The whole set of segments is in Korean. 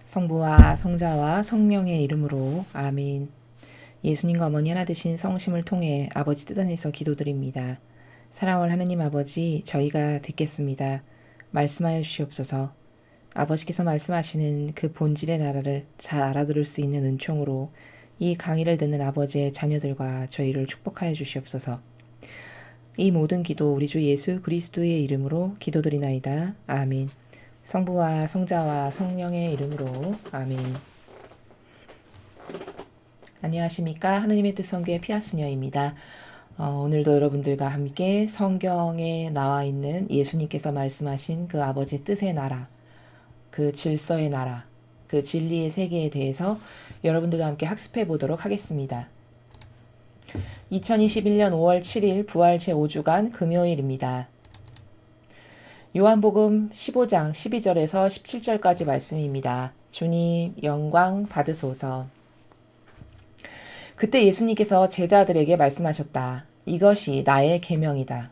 성부와 성자와 성령의 이름으로 아멘. 예수님과 어머니 하나 되신 성심을 통해 아버지 뜻 안에서 기도드립니다. 사랑하는 하느님 아버지, 저희가 듣겠습니다. 말씀하여 주시옵소서. 아버지께서 말씀하시는 그 본질의 나라를 잘 알아들을 수 있는 은총으로 이 강의를 듣는 아버지의 자녀들과 저희를 축복하여 주시옵소서. 이 모든 기도 우리 주 예수 그리스도의 이름으로 기도드리나이다. 아멘. 성부와 성자와 성령의 이름으로 아멘. 안녕하십니까. 하느님의 뜻 성교의 피아수녀입니다. 오늘도 여러분들과 함께 성경에 나와 있는 예수님께서 말씀하신 그 아버지 뜻의 나라, 그 질서의 나라, 그 진리의 세계에 대해서 여러분들과 함께 학습해 보도록 하겠습니다. 2021년 5월 7일 부활 제5주간 금요일입니다. 요한복음 15장 12절에서 17절까지 말씀입니다. 주님 영광 받으소서. 그때 예수님께서 제자들에게 말씀하셨다. 이것이 나의 계명이다.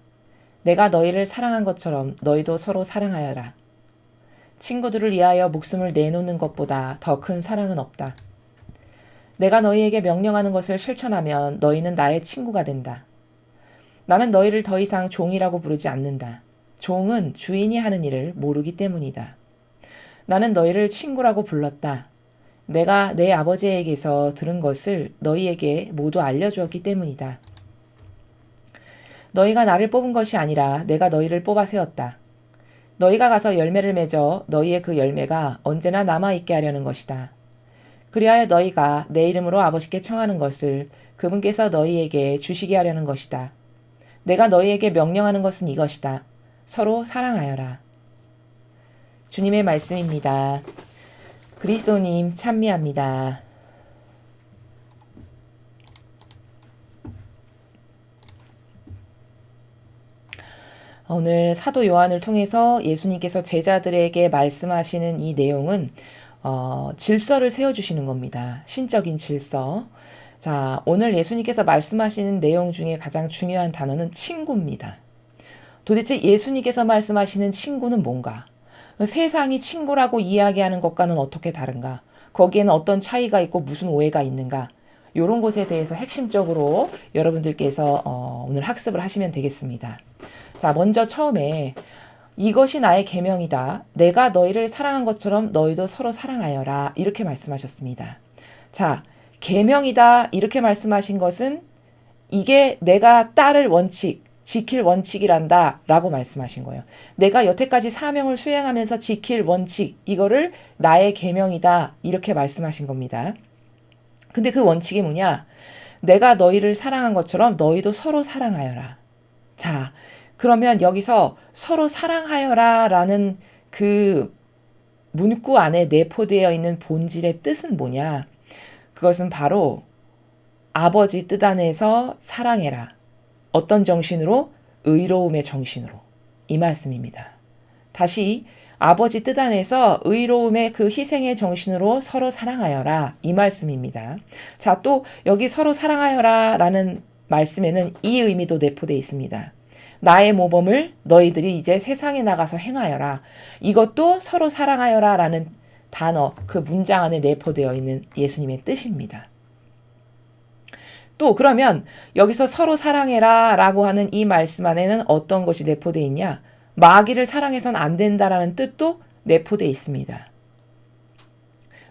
내가 너희를 사랑한 것처럼 너희도 서로 사랑하여라. 친구들을 위하여 목숨을 내놓는 것보다 더 큰 사랑은 없다. 내가 너희에게 명령하는 것을 실천하면 너희는 나의 친구가 된다. 나는 너희를 더 이상 종이라고 부르지 않는다. 종은 주인이 하는 일을 모르기 때문이다. 나는 너희를 친구라고 불렀다. 내가 내 아버지에게서 들은 것을 너희에게 모두 알려주었기 때문이다. 너희가 나를 뽑은 것이 아니라 내가 너희를 뽑아 세웠다. 너희가 가서 열매를 맺어 너희의 그 열매가 언제나 남아있게 하려는 것이다. 그리하여 너희가 내 이름으로 아버지께 청하는 것을 그분께서 너희에게 주시게 하려는 것이다. 내가 너희에게 명령하는 것은 이것이다. 서로 사랑하여라. 주님의 말씀입니다. 그리스도님 찬미합니다. 오늘 사도 요한을 통해서 예수님께서 제자들에게 말씀하시는 이 내용은 질서를 세워주시는 겁니다. 신적인 질서. 자, 오늘 예수님께서 말씀하시는 내용 중에 가장 중요한 단어는 친구입니다. 도대체 예수님께서 말씀하시는 친구는 뭔가? 세상이 친구라고 이야기하는 것과는 어떻게 다른가? 거기에는 어떤 차이가 있고 무슨 오해가 있는가? 이런 것에 대해서 핵심적으로 여러분들께서 오늘 학습을 하시면 되겠습니다. 자, 먼저 처음에 이것이 나의 계명이다. 내가 너희를 사랑한 것처럼 너희도 서로 사랑하여라. 이렇게 말씀하셨습니다. 자, 계명이다. 이렇게 말씀하신 것은 이게 내가 따를 원칙, 지킬 원칙이란다 라고 말씀하신 거예요. 내가 여태까지 사명을 수행하면서 지킬 원칙, 이거를 나의 계명이다 이렇게 말씀하신 겁니다. 근데 그 원칙이 뭐냐? 내가 너희를 사랑한 것처럼 너희도 서로 사랑하여라. 자, 그러면 여기서 서로 사랑하여라 라는 그 문구 안에 내포되어 있는 본질의 뜻은 뭐냐? 그것은 바로 아버지 뜻 안에서 사랑해라. 어떤 정신으로? 의로움의 정신으로. 이 말씀입니다. 다시 아버지 뜻 안에서 의로움의 그 희생의 정신으로 서로 사랑하여라. 이 말씀입니다. 자, 또 여기 서로 사랑하여라 라는 말씀에는 이 의미도 내포되어 있습니다. 나의 모범을 너희들이 이제 세상에 나가서 행하여라. 이것도 서로 사랑하여라 라는 단어, 그 문장 안에 내포되어 있는 예수님의 뜻입니다. 또 그러면 여기서 서로 사랑해라 라고 하는 이 말씀 안에는 어떤 것이 내포되어 있냐? 마귀를 사랑해서는 안 된다라는 뜻도 내포되어 있습니다.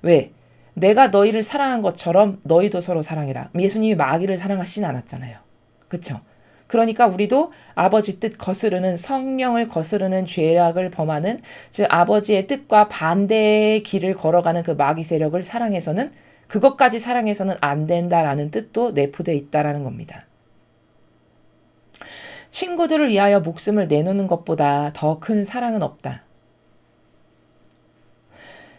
왜? 내가 너희를 사랑한 것처럼 너희도 서로 사랑해라. 예수님이 마귀를 사랑하시진 않았잖아요. 그쵸? 그러니까 우리도 아버지 뜻 거스르는, 성령을 거스르는 죄악을 범하는, 즉 아버지의 뜻과 반대의 길을 걸어가는 그 마귀 세력을 사랑해서는, 그것까지 사랑해서는 안 된다라는 뜻도 내포되어 있다라는 겁니다. 친구들을 위하여 목숨을 내놓는 것보다 더 큰 사랑은 없다.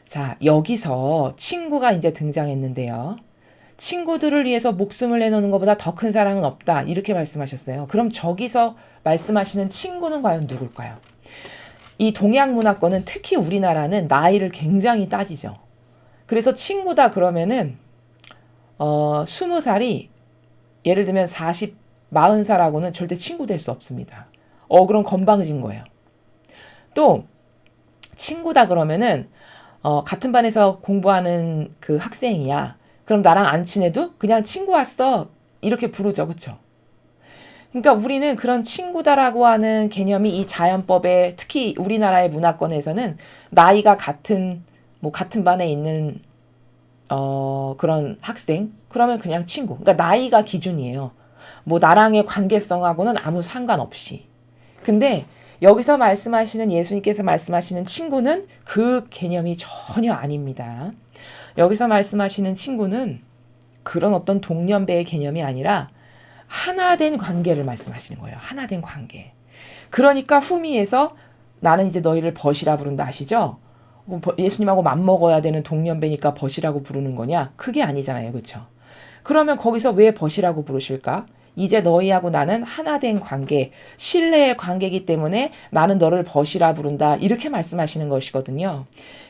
자, 여기서 친구가 이제 등장했는데요. 친구들을 위해서 목숨을 내놓는 것보다 더 큰 사랑은 없다. 이렇게 말씀하셨어요. 그럼 저기서 말씀하시는 친구는 과연 누굴까요? 이 동양 문화권은 특히 우리나라는 나이를 굉장히 따지죠. 그래서 친구다 그러면은 20살이 예를 들면 40살하고는 절대 친구 될 수 없습니다. 그럼 건방진 거예요. 또 친구다 그러면은 같은 반에서 공부하는 그 학생이야. 그럼 나랑 안 친해도 그냥 친구 왔어. 이렇게 부르죠. 그쵸? 그러니까 우리는 그런 친구다라고 하는 개념이 이 자연법에 특히 우리나라의 문화권에서는 나이가 같은 반에 있는 그런 학생 그러면 그냥 친구. 그러니까 나이가 기준이에요. 뭐 나랑의 관계성하고는 아무 상관없이. 근데 여기서 말씀하시는 예수님께서 말씀하시는 친구는 그 개념이 전혀 아닙니다. 여기서 말씀하시는 친구는 그런 어떤 동년배의 개념이 아니라 하나된 관계를 말씀하시는 거예요. 하나된 관계. 그러니까 후미에서 나는 이제 너희를 벗이라 부른다 하시죠? 예수님하고 맞먹어야 되는 동년배니까 벗이라고 부르는 거냐? 그게 아니잖아요. 그렇죠? 그러면 거기서 왜 벗이라고 부르실까? 이제 너희하고 나는 하나된 관계, 신뢰의 관계이기 때문에 나는 너를 벗이라 부른다. 이렇게 말씀하시는 것이거든요.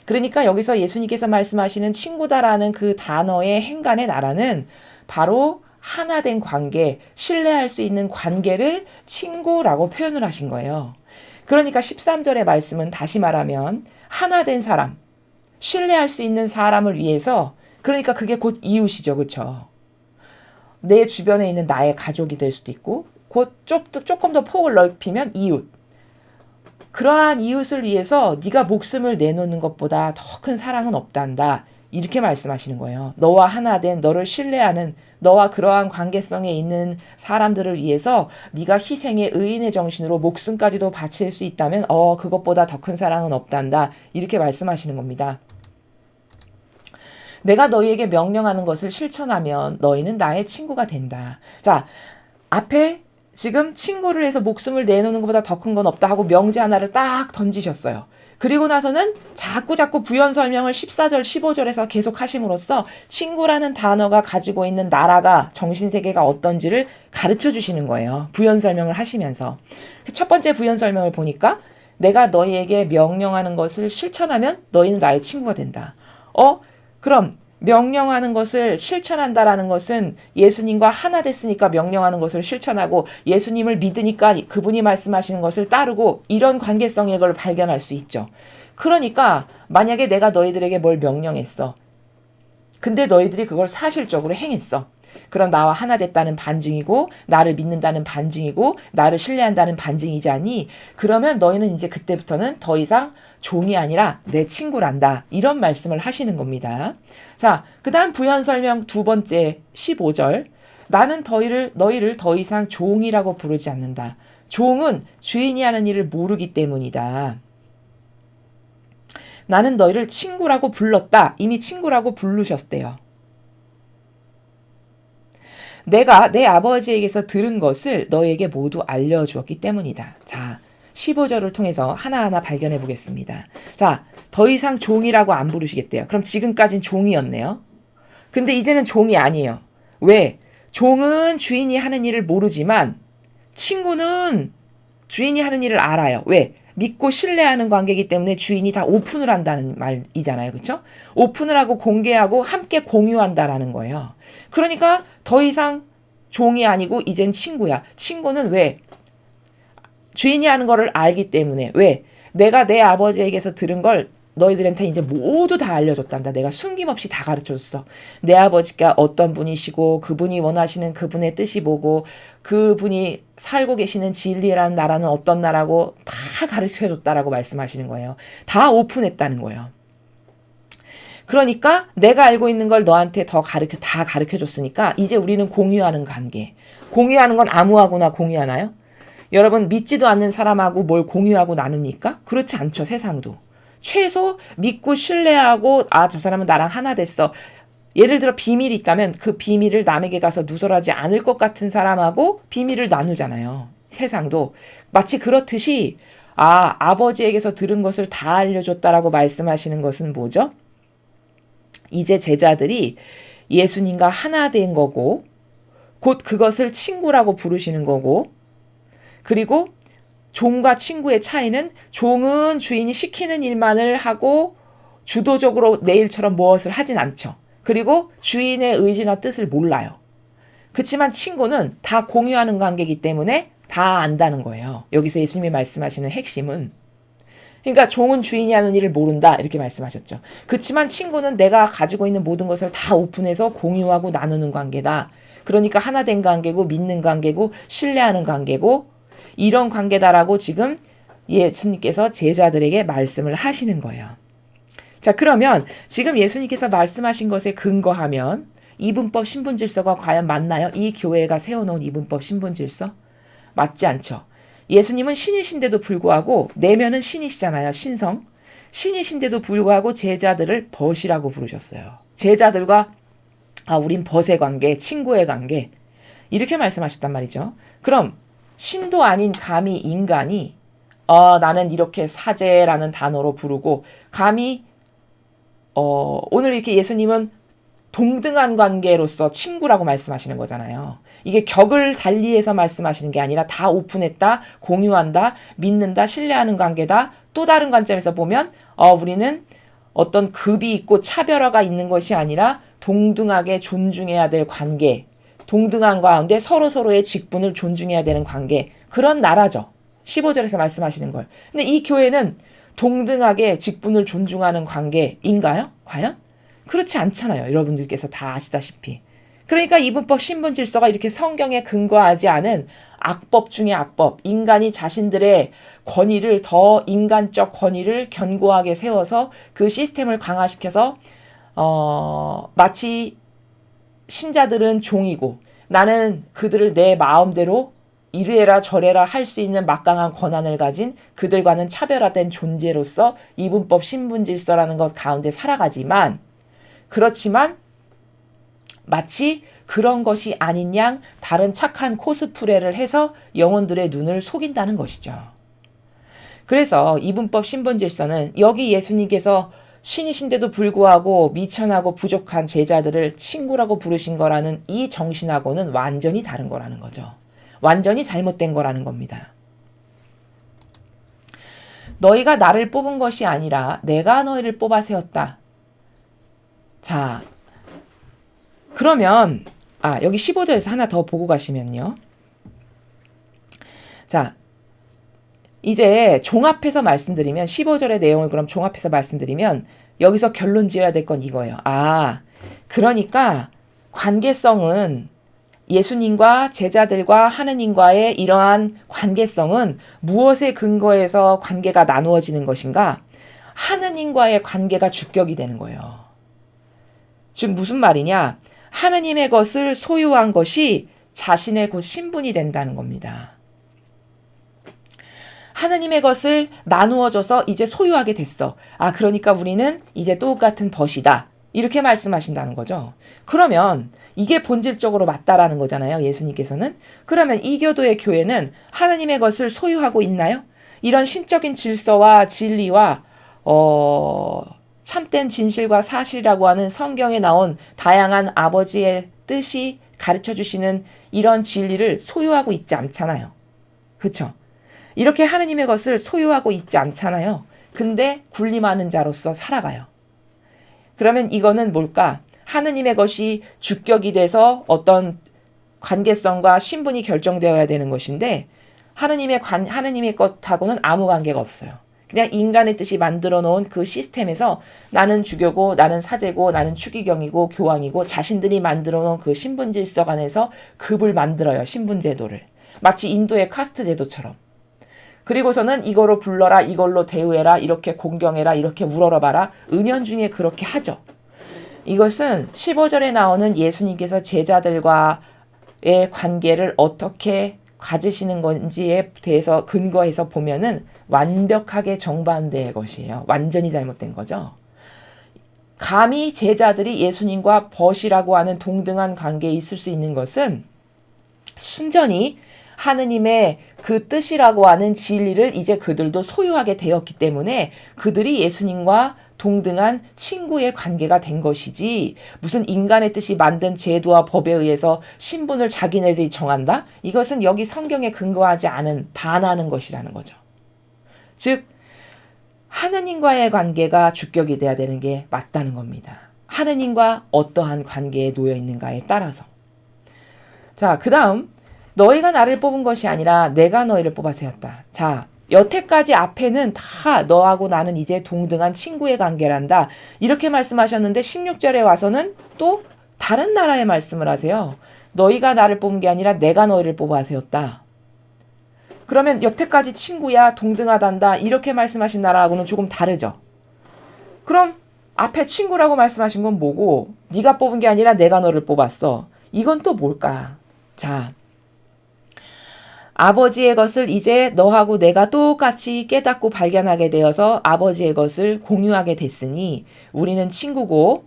그러니까 여기서 예수님께서 말씀하시는 친구다라는 그 단어의 행간의 나라는 바로 하나된 관계, 신뢰할 수 있는 관계를 친구라고 표현을 하신 거예요. 그러니까 13절의 말씀은 다시 말하면 하나된 사람, 신뢰할 수 있는 사람을 위해서 그러니까 그게 곧 이웃이죠. 그렇죠? 내 주변에 있는 나의 가족이 될 수도 있고 곧 조금 더 폭을 넓히면 이웃. 그러한 이웃을 위해서 네가 목숨을 내놓는 것보다 더 큰 사랑은 없단다. 이렇게 말씀하시는 거예요. 너와 하나 된 너를 신뢰하는 너와 그러한 관계성에 있는 사람들을 위해서 네가 희생의 의인의 정신으로 목숨까지도 바칠 수 있다면 그것보다 더 큰 사랑은 없단다. 이렇게 말씀하시는 겁니다. 내가 너희에게 명령하는 것을 실천하면 너희는 나의 친구가 된다. 자, 앞에 지금 친구를 해서 목숨을 내놓는 것보다 더 큰 건 없다 하고 명제 하나를 딱 던지셨어요. 그리고 나서는 자꾸 부연 설명을 14절, 15절에서 계속 하심으로써 친구라는 단어가 가지고 있는 나라가 정신세계가 어떤지를 가르쳐 주시는 거예요. 부연 설명을 하시면서. 첫 번째 부연 설명을 보니까 내가 너희에게 명령하는 것을 실천하면 너희는 나의 친구가 된다. 그럼 명령하는 것을 실천한다라는 것은 예수님과 하나 됐으니까 명령하는 것을 실천하고 예수님을 믿으니까 그분이 말씀하시는 것을 따르고 이런 관계성의 걸 발견할 수 있죠. 그러니까 만약에 내가 너희들에게 뭘 명령했어. 근데 너희들이 그걸 사실적으로 행했어. 그럼 나와 하나 됐다는 반증이고 나를 믿는다는 반증이고 나를 신뢰한다는 반증이지 않니? 그러면 너희는 이제 그때부터는 더 이상 종이 아니라 내 친구란다. 이런 말씀을 하시는 겁니다. 자, 그 다음 부연 설명 두 번째 15절. 나는 너희를 더 이상 종이라고 부르지 않는다. 종은 주인이 하는 일을 모르기 때문이다. 나는 너희를 친구라고 불렀다. 이미 친구라고 부르셨대요. 내가 내 아버지에게서 들은 것을 너에게 모두 알려주었기 때문이다. 자, 15절을 통해서 하나하나 발견해 보겠습니다. 자, 더 이상 종이라고 안 부르시겠대요. 그럼 지금까진 종이었네요. 근데 이제는 종이 아니에요. 왜? 종은 주인이 하는 일을 모르지만 친구는 주인이 하는 일을 알아요. 왜? 믿고 신뢰하는 관계이기 때문에 주인이 다 오픈을 한다는 말이잖아요. 그렇죠? 오픈을 하고 공개하고 함께 공유한다라는 거예요. 그러니까 더 이상 종이 아니고 이젠 친구야. 친구는 왜? 주인이 하는 거를 알기 때문에. 왜? 내가 내 아버지에게서 들은 걸 너희들한테 이제 모두 다 알려줬단다. 내가 숨김없이 다 가르쳐줬어. 내 아버지가 어떤 분이시고 그분이 원하시는 그분의 뜻이 뭐고 그분이 살고 계시는 진리라는 나라는 어떤 나라고 다 가르쳐줬다라고 말씀하시는 거예요. 다 오픈했다는 거예요. 그러니까 내가 알고 있는 걸 너한테 다 가르쳐줬으니까 이제 우리는 공유하는 관계. 공유하는 건 아무하고나 공유하나요? 여러분 믿지도 않는 사람하고 뭘 공유하고 나눕니까? 그렇지 않죠. 세상도. 최소 믿고 신뢰하고 저 사람은 나랑 하나 됐어. 예를 들어 비밀이 있다면 그 비밀을 남에게 가서 누설하지 않을 것 같은 사람하고 비밀을 나누잖아요. 세상도. 마치 그렇듯이 아버지에게서 들은 것을 다 알려줬다라고 말씀하시는 것은 뭐죠? 이제 제자들이 예수님과 하나 된 거고 곧 그것을 친구라고 부르시는 거고 그리고 종과 친구의 차이는 종은 주인이 시키는 일만을 하고 주도적으로 내 일처럼 무엇을 하진 않죠. 그리고 주인의 의지나 뜻을 몰라요. 그렇지만 친구는 다 공유하는 관계이기 때문에 다 안다는 거예요. 여기서 예수님이 말씀하시는 핵심은 그러니까 종은 주인이 하는 일을 모른다 이렇게 말씀하셨죠. 그렇지만 친구는 내가 가지고 있는 모든 것을 다 오픈해서 공유하고 나누는 관계다. 그러니까 하나 된 관계고 믿는 관계고 신뢰하는 관계고 이런 관계다라고 지금 예수님께서 제자들에게 말씀을 하시는 거예요. 자, 그러면 지금 예수님께서 말씀하신 것에 근거하면 이분법 신분질서가 과연 맞나요? 이 교회가 세워놓은 이분법 신분질서? 맞지 않죠. 예수님은 신이신데도 불구하고 내면은 신이시잖아요. 신성. 신이신데도 불구하고 제자들을 벗이라고 부르셨어요. 제자들과 우린 벗의 관계, 친구의 관계 이렇게 말씀하셨단 말이죠. 그럼 신도 아닌 감히 인간이 나는 이렇게 사제라는 단어로 부르고 감히 오늘 이렇게 예수님은 동등한 관계로서 친구라고 말씀하시는 거잖아요. 이게 격을 달리해서 말씀하시는 게 아니라 다 오픈했다, 공유한다, 믿는다, 신뢰하는 관계다. 또 다른 관점에서 보면 우리는 어떤 급이 있고 차별화가 있는 것이 아니라 동등하게 존중해야 될 관계, 동등한 가운데 서로서로의 직분을 존중해야 되는 관계, 그런 나라죠. 15절에서 말씀하시는 걸. 근데 이 교회는 동등하게 직분을 존중하는 관계인가요? 과연? 그렇지 않잖아요. 여러분들께서 다 아시다시피. 그러니까 이분법 신분질서가 이렇게 성경에 근거하지 않은 악법 중의 악법, 인간이 자신들의 권위를 더 인간적 권위를 견고하게 세워서 그 시스템을 강화시켜서 마치 신자들은 종이고 나는 그들을 내 마음대로 이래라 저래라 할 수 있는 막강한 권한을 가진 그들과는 차별화된 존재로서 이분법 신분질서라는 것 가운데 살아가지만 그렇지만 마치 그런 것이 아닌 양 다른 착한 코스프레를 해서 영혼들의 눈을 속인다는 것이죠. 그래서 이분법 신분질서는 여기 예수님께서 신이신데도 불구하고 미천하고 부족한 제자들을 친구라고 부르신 거라는 이 정신하고는 완전히 다른 거라는 거죠. 완전히 잘못된 거라는 겁니다. 너희가 나를 뽑은 것이 아니라 내가 너희를 뽑아 세웠다. 자, 그러면 여기 15절에서 하나 더 보고 가시면요. 자, 이제 종합해서 말씀드리면 15절의 내용을 그럼 종합해서 말씀드리면 여기서 결론 지어야 될 건 이거예요. 그러니까 관계성은 예수님과 제자들과 하느님과의 이러한 관계성은 무엇에 근거해서 관계가 나누어지는 것인가? 하느님과의 관계가 주격이 되는 거예요. 즉 무슨 말이냐? 하느님의 것을 소유한 것이 자신의 곧 신분이 된다는 겁니다. 하느님의 것을 나누어줘서 이제 소유하게 됐어. 그러니까 우리는 이제 똑같은 벗이다. 이렇게 말씀하신다는 거죠. 그러면 이게 본질적으로 맞다라는 거잖아요. 예수님께서는. 그러면 이 교도의 교회는 하느님의 것을 소유하고 있나요? 이런 신적인 질서와 진리와 참된 진실과 사실이라고 하는 성경에 나온 다양한 아버지의 뜻이 가르쳐 주시는 이런 진리를 소유하고 있지 않잖아요. 그렇죠? 이렇게 하느님의 것을 소유하고 있지 않잖아요. 근데 군림하는 자로서 살아가요. 그러면 이거는 뭘까? 하느님의 것이 주격이 돼서 어떤 관계성과 신분이 결정되어야 되는 것인데 하느님의 것하고는 아무 관계가 없어요. 그냥 인간의 뜻이 만들어 놓은 그 시스템에서 나는 주교고 나는 사제고 나는 추기경이고 교황이고 자신들이 만들어 놓은 그 신분 질서 안에서 급을 만들어요. 신분 제도를. 마치 인도의 카스트 제도처럼. 그리고서는 이거로 불러라, 이걸로 대우해라, 이렇게 공경해라, 이렇게 우러러봐라. 은연중에 그렇게 하죠. 이것은 15절에 나오는 예수님께서 제자들과의 관계를 어떻게 가지시는 건지에 대해서 근거해서 보면은 완벽하게 정반대의 것이에요. 완전히 잘못된 거죠. 감히 제자들이 예수님과 벗이라고 하는 동등한 관계에 있을 수 있는 것은 순전히 하느님의 그 뜻이라고 하는 진리를 이제 그들도 소유하게 되었기 때문에 그들이 예수님과 동등한 친구의 관계가 된 것이지 무슨 인간의 뜻이 만든 제도와 법에 의해서 신분을 자기네들이 정한다? 이것은 여기 성경에 근거하지 않은 반하는 것이라는 거죠. 즉 하느님과의 관계가 주격이 돼야 되는 게 맞다는 겁니다. 하느님과 어떠한 관계에 놓여 있는가에 따라서. 자, 그 다음 너희가 나를 뽑은 것이 아니라 내가 너희를 뽑아 세웠다. 자, 여태까지 앞에는 다 너하고 나는 이제 동등한 친구의 관계란다. 이렇게 말씀하셨는데 16절에 와서는 또 다른 나라의 말씀을 하세요. 너희가 나를 뽑은 게 아니라 내가 너희를 뽑아 세웠다. 그러면 여태까지 친구야 동등하단다 이렇게 말씀하신 나라하고는 조금 다르죠. 그럼 앞에 친구라고 말씀하신 건 뭐고 네가 뽑은 게 아니라 내가 너를 뽑았어. 이건 또 뭘까? 자, 아버지의 것을 이제 너하고 내가 똑같이 깨닫고 발견하게 되어서 아버지의 것을 공유하게 됐으니 우리는 친구고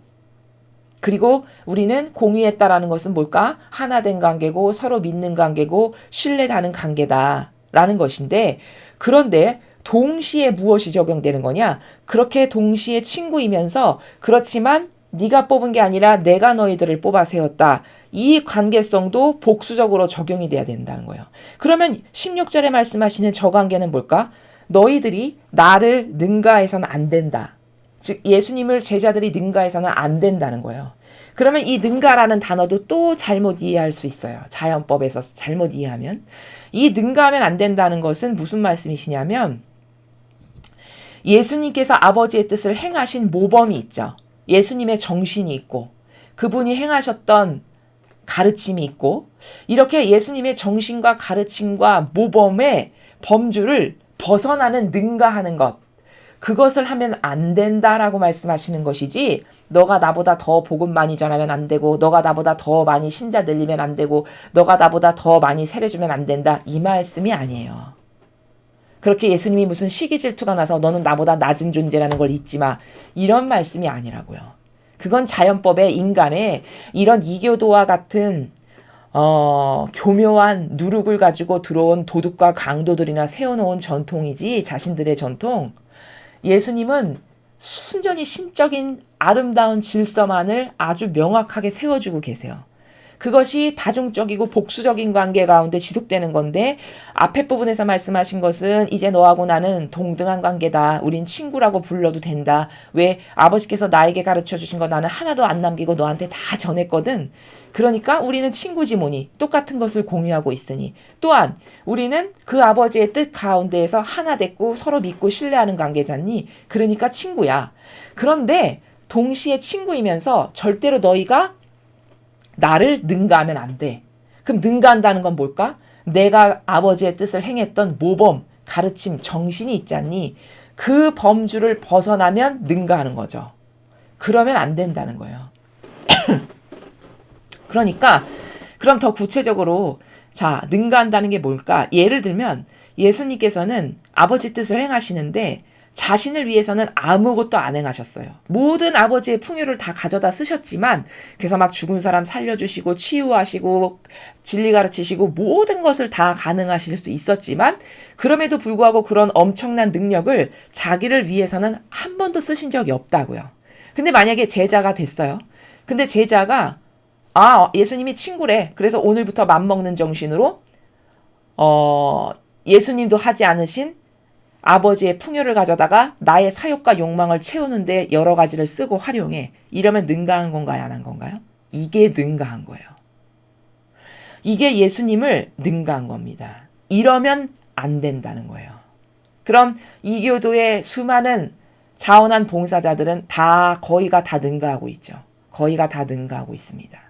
그리고 우리는 공유했다라는 것은 뭘까? 하나 된 관계고 서로 믿는 관계고 신뢰하는 관계다라는 것인데 그런데 동시에 무엇이 적용되는 거냐? 그렇게 동시에 친구이면서 그렇지만 네가 뽑은 게 아니라 내가 너희들을 뽑아 세웠다. 이 관계성도 복수적으로 적용이 돼야 된다는 거예요. 그러면 16절에 말씀하시는 저 관계는 뭘까? 너희들이 나를 능가해서는 안 된다. 즉 예수님을 제자들이 능가해서는 안 된다는 거예요. 그러면 이 능가라는 단어도 또 잘못 이해할 수 있어요. 자연법에서 잘못 이해하면. 이 능가하면 안 된다는 것은 무슨 말씀이시냐면 예수님께서 아버지의 뜻을 행하신 모범이 있죠. 예수님의 정신이 있고 그분이 행하셨던 가르침이 있고 이렇게 예수님의 정신과 가르침과 모범의 범주를 벗어나는 능가하는 것 그것을 하면 안 된다라고 말씀하시는 것이지 너가 나보다 더 복음 많이 전하면 안 되고 너가 나보다 더 많이 신자 늘리면 안 되고 너가 나보다 더 많이 세례 주면 안 된다 이 말씀이 아니에요. 그렇게 예수님이 무슨 시기 질투가 나서 너는 나보다 낮은 존재라는 걸 잊지 마 이런 말씀이 아니라고요. 그건 자연법의 인간의 이런 이교도와 같은 교묘한 누룩을 가지고 들어온 도둑과 강도들이나 세워놓은 전통이지 자신들의 전통. 예수님은 순전히 신적인 아름다운 질서만을 아주 명확하게 세워주고 계세요. 그것이 다중적이고 복수적인 관계 가운데 지속되는 건데 앞에 부분에서 말씀하신 것은 이제 너하고 나는 동등한 관계다. 우린 친구라고 불러도 된다. 왜? 아버지께서 나에게 가르쳐 주신 거 나는 하나도 안 남기고 너한테 다 전했거든. 그러니까 우리는 친구지 뭐니. 똑같은 것을 공유하고 있으니. 또한 우리는 그 아버지의 뜻 가운데에서 하나 됐고 서로 믿고 신뢰하는 관계잖니. 그러니까 친구야. 그런데 동시에 친구이면서 절대로 너희가 나를 능가하면 안 돼. 그럼 능가한다는 건 뭘까? 내가 아버지의 뜻을 행했던 모범, 가르침, 정신이 있잖니. 그 범주를 벗어나면 능가하는 거죠. 그러면 안 된다는 거예요. 그러니까 그럼 더 구체적으로 자 능가한다는 게 뭘까? 예를 들면 예수님께서는 아버지 뜻을 행하시는데 자신을 위해서는 아무것도 안 행하셨어요. 모든 아버지의 풍요를 다 가져다 쓰셨지만 그래서 막 죽은 사람 살려주시고 치유하시고 진리 가르치시고 모든 것을 다 가능하실 수 있었지만 그럼에도 불구하고 그런 엄청난 능력을 자기를 위해서는 한 번도 쓰신 적이 없다고요. 근데 만약에 제자가 됐어요. 근데 제자가 예수님이 친구래. 그래서 오늘부터 맘먹는 정신으로 예수님도 하지 않으신 아버지의 풍요를 가져다가 나의 사욕과 욕망을 채우는데 여러 가지를 쓰고 활용해. 이러면 능가한 건가요? 안 한 건가요? 이게 능가한 거예요. 이게 예수님을 능가한 겁니다. 이러면 안 된다는 거예요. 그럼 이교도의 수많은 자원한 봉사자들은 거의가 다 능가하고 있죠. 거의가 다 능가하고 있습니다.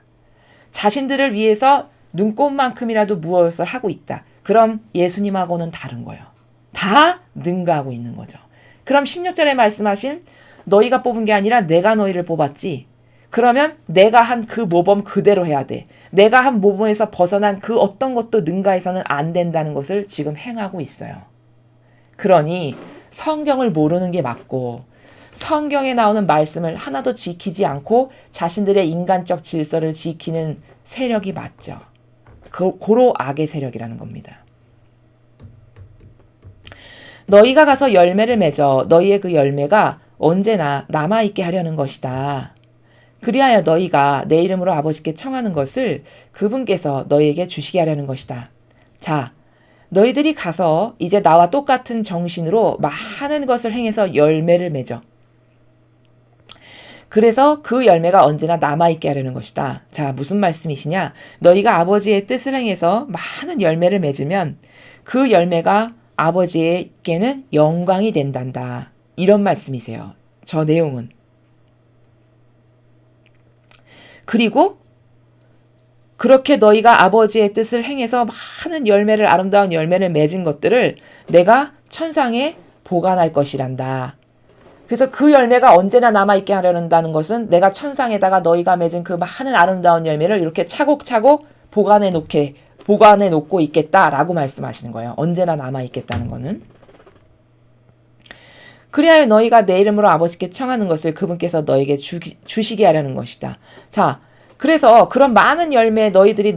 자신들을 위해서 눈꼽만큼이라도 무엇을 하고 있다. 그럼 예수님하고는 다른 거예요. 다 능가하고 있는 거죠. 그럼 16절에 말씀하신 너희가 뽑은 게 아니라 내가 너희를 뽑았지. 그러면 내가 한 그 모범 그대로 해야 돼. 내가 한 모범에서 벗어난 그 어떤 것도 능가해서는 안 된다는 것을 지금 행하고 있어요. 그러니 성경을 모르는 게 맞고 성경에 나오는 말씀을 하나도 지키지 않고 자신들의 인간적 질서를 지키는 세력이 맞죠. 고로 악의 세력이라는 겁니다. 너희가 가서 열매를 맺어 너희의 그 열매가 언제나 남아있게 하려는 것이다. 그리하여 너희가 내 이름으로 아버지께 청하는 것을 그분께서 너희에게 주시게 하려는 것이다. 자, 너희들이 가서 이제 나와 똑같은 정신으로 많은 것을 행해서 열매를 맺어. 그래서 그 열매가 언제나 남아있게 하려는 것이다. 자, 무슨 말씀이시냐? 너희가 아버지의 뜻을 행해서 많은 열매를 맺으면 그 열매가 아버지에게는 영광이 된단다. 이런 말씀이세요. 저 내용은. 그리고 그렇게 너희가 아버지의 뜻을 행해서 많은 열매를, 아름다운 열매를 맺은 것들을 내가 천상에 보관할 것이란다. 그래서 그 열매가 언제나 남아있게 하려는다는 것은 내가 천상에다가 너희가 맺은 그 많은 아름다운 열매를 이렇게 차곡차곡 보관해 놓고 있겠다라고 말씀하시는 거예요. 언제나 남아있겠다는 거는. 그리하여 너희가 내 이름으로 아버지께 청하는 것을 그분께서 너에게 주시게 하려는 것이다. 자, 그래서 그런 많은 열매, 너희들이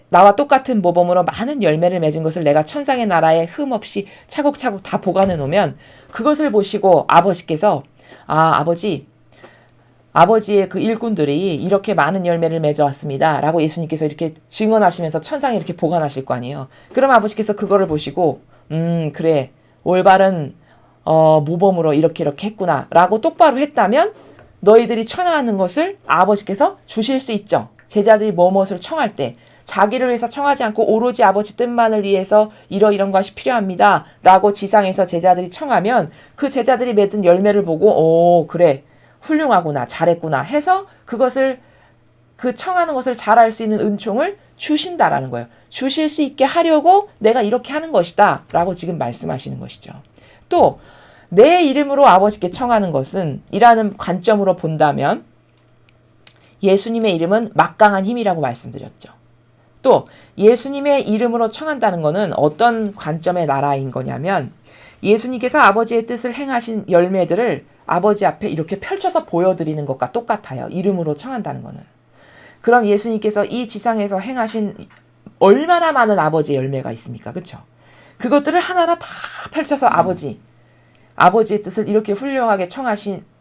나와 똑같은 모범으로 많은 열매를 맺은 것을 내가 천상의 나라에 흠 없이 차곡차곡 다 보관해 놓으면 그것을 보시고 아버지께서 아버지의 그 일꾼들이 이렇게 많은 열매를 맺어왔습니다. 라고 예수님께서 이렇게 증언하시면서 천상에 이렇게 보관하실 거 아니에요. 그럼 아버지께서 그거를 보시고 그래, 올바른 모범으로 이렇게 했구나 라고 똑바로 했다면 너희들이 청하는 것을 아버지께서 주실 수 있죠. 제자들이 무엇을 청할 때 자기를 위해서 청하지 않고 오로지 아버지 뜻만을 위해서 이러이런 것이 필요합니다 라고 지상에서 제자들이 청하면 그 제자들이 맺은 열매를 보고 그래, 훌륭하구나, 잘했구나 해서 그것을, 그 청하는 것을 잘할 수 있는 은총을 주신다라는 거예요. 주실 수 있게 하려고 내가 이렇게 하는 것이다 라고 지금 말씀하시는 것이죠. 또 내 이름으로 아버지께 청하는 것은 이라는 관점으로 본다면 예수님의 이름은 막강한 힘이라고 말씀드렸죠. 또 예수님의 이름으로 청한다는 것은 어떤 관점의 나라인 거냐면 예수님께서 아버지의 뜻을 행하신 열매들을 아버지 앞에 이렇게 펼쳐서 보여드리는 것과 똑같아요. 이름으로 청한다는 것은. 그럼 예수님께서 이 지상에서 행하신 얼마나 많은 아버지의 열매가 있습니까? 그렇죠? 그것들을 하나하나 다 펼쳐서 아버지의 뜻을 이렇게 훌륭하게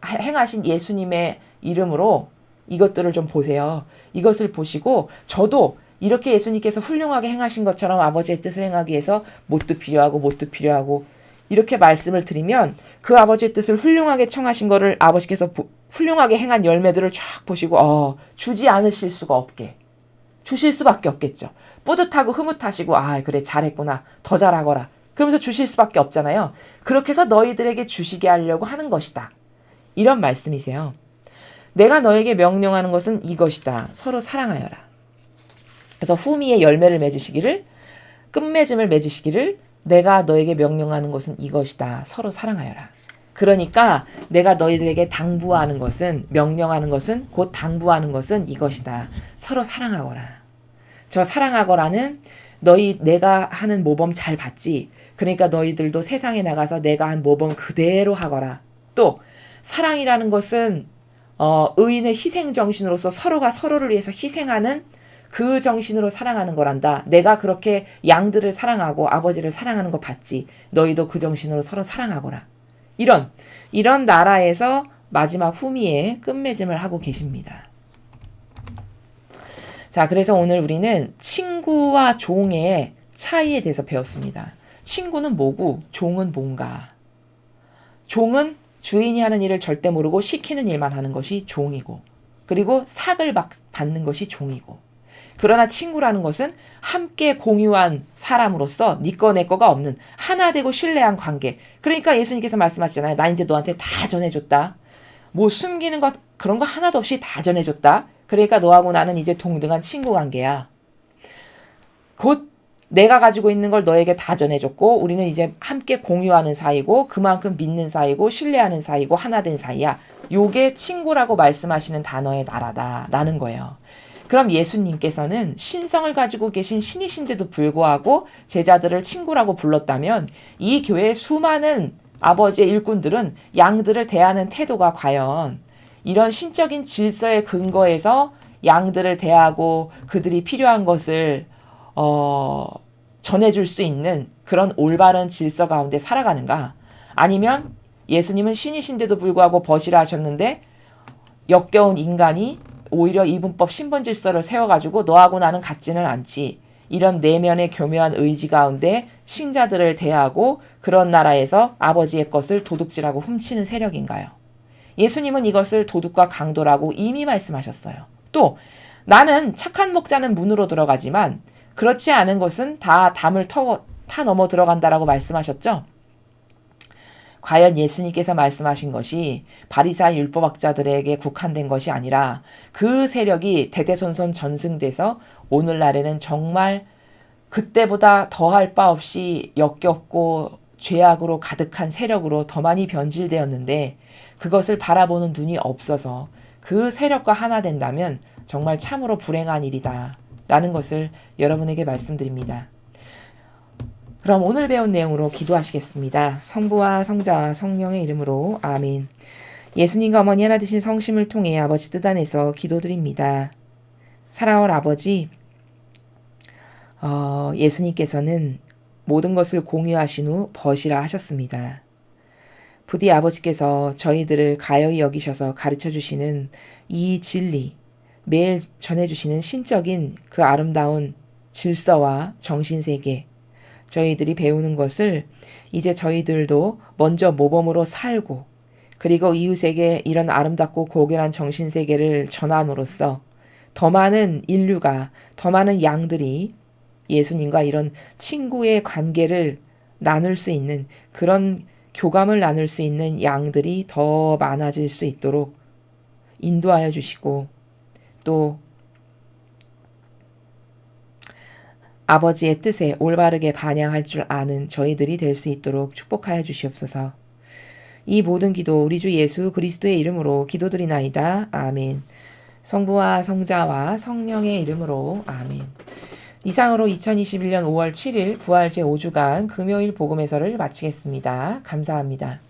행하신 예수님의 이름으로 이것들을 좀 보세요. 이것을 보시고 저도 이렇게 예수님께서 훌륭하게 행하신 것처럼 아버지의 뜻을 행하기 위해서 뭣도 필요하고 이렇게 말씀을 드리면 그 아버지의 뜻을 훌륭하게 청하신 거를 아버지께서 훌륭하게 행한 열매들을 쫙 보시고 주지 않으실 수가 없게 주실 수밖에 없겠죠. 뿌듯하고 흐뭇하시고 그래, 잘했구나, 더 잘하거라 그러면서 주실 수밖에 없잖아요. 그렇게 해서 너희들에게 주시게 하려고 하는 것이다. 이런 말씀이세요. 내가 너에게 명령하는 것은 이것이다. 서로 사랑하여라. 그래서 후미의 열매를 맺으시기를, 끝맺음을 맺으시기를 내가 너에게 명령하는 것은 이것이다. 서로 사랑하여라. 그러니까 내가 너희들에게 당부하는 것은, 명령하는 것은, 곧 당부하는 것은 이것이다. 서로 사랑하거라. 저 사랑하거라는 내가 하는 모범 잘 봤지? 그러니까 너희들도 세상에 나가서 내가 한 모범 그대로 하거라. 또 사랑이라는 것은 의인의 희생 정신으로서 서로가 서로를 위해서 희생하는 그 정신으로 사랑하는 거란다. 내가 그렇게 양들을 사랑하고 아버지를 사랑하는 거 봤지. 너희도 그 정신으로 서로 사랑하거라. 이런 나라에서 마지막 후미에 끝맺음을 하고 계십니다. 자, 그래서 오늘 우리는 친구와 종의 차이에 대해서 배웠습니다. 친구는 뭐고 종은 뭔가. 종은 주인이 하는 일을 절대 모르고 시키는 일만 하는 것이 종이고, 그리고 삭을 받는 것이 종이고, 그러나 친구라는 것은 함께 공유한 사람으로서 네 거 내 거가 없는 하나 되고 신뢰한 관계. 그러니까 예수님께서 말씀하시잖아요. 나 이제 너한테 다 전해줬다. 뭐 숨기는 것 그런 거 하나도 없이 다 전해줬다. 그러니까 너하고 나는 이제 동등한 친구 관계야. 곧 내가 가지고 있는 걸 너에게 다 전해줬고 우리는 이제 함께 공유하는 사이고 그만큼 믿는 사이고 신뢰하는 사이고 하나 된 사이야. 요게 친구라고 말씀하시는 단어의 나라다라는 거예요. 그럼 예수님께서는 신성을 가지고 계신 신이신데도 불구하고 제자들을 친구라고 불렀다면 이 교회의 수많은 아버지의 일꾼들은 양들을 대하는 태도가 과연 이런 신적인 질서의 근거에서 양들을 대하고 그들이 필요한 것을 전해줄 수 있는 그런 올바른 질서 가운데 살아가는가? 아니면 예수님은 신이신데도 불구하고 버시라 하셨는데 역겨운 인간이 오히려 이분법 신분 질서를 세워가지고 너하고 나는 같지는 않지. 이런 내면의 교묘한 의지 가운데 신자들을 대하고 그런 나라에서 아버지의 것을 도둑질하고 훔치는 세력인가요? 예수님은 이것을 도둑과 강도라고 이미 말씀하셨어요. 또 나는 착한 목자는 문으로 들어가지만 그렇지 않은 것은 다 담을 타 넘어 들어간다라고 말씀하셨죠? 과연 예수님께서 말씀하신 것이 바리새인 율법학자들에게 국한된 것이 아니라 그 세력이 대대손손 전승돼서 오늘날에는 정말 그때보다 더할 바 없이 역겹고 죄악으로 가득한 세력으로 더 많이 변질되었는데 그것을 바라보는 눈이 없어서 그 세력과 하나 된다면 정말 참으로 불행한 일이다 라는 것을 여러분에게 말씀드립니다. 그럼 오늘 배운 내용으로 기도하시겠습니다. 성부와 성자와 성령의 이름으로 아멘. 예수님과 어머니 하나 되신 성심을 통해 아버지 뜻 안에서 기도드립니다. 살아올 아버지, 예수님께서는 모든 것을 공유하신 후 벗이라 하셨습니다. 부디 아버지께서 저희들을 가여이 여기셔서 가르쳐 주시는 이 진리, 매일 전해주시는 신적인 그 아름다운 질서와 정신세계, 저희들이 배우는 것을 이제 저희들도 먼저 모범으로 살고 그리고 이웃에게 이런 아름답고 고결한 정신세계를 전함으로써 더 많은 인류가, 더 많은 양들이 예수님과 이런 친구의 관계를 나눌 수 있는, 그런 교감을 나눌 수 있는 양들이 더 많아질 수 있도록 인도하여 주시고, 또 아버지의 뜻에 올바르게 반영할 줄 아는 저희들이 될 수 있도록 축복하여 주시옵소서. 이 모든 기도 우리 주 예수 그리스도의 이름으로 기도드리나이다. 아멘. 성부와 성자와 성령의 이름으로 아멘. 이상으로 2021년 5월 7일 부활 제5주간 금요일 복음해설을 마치겠습니다. 감사합니다.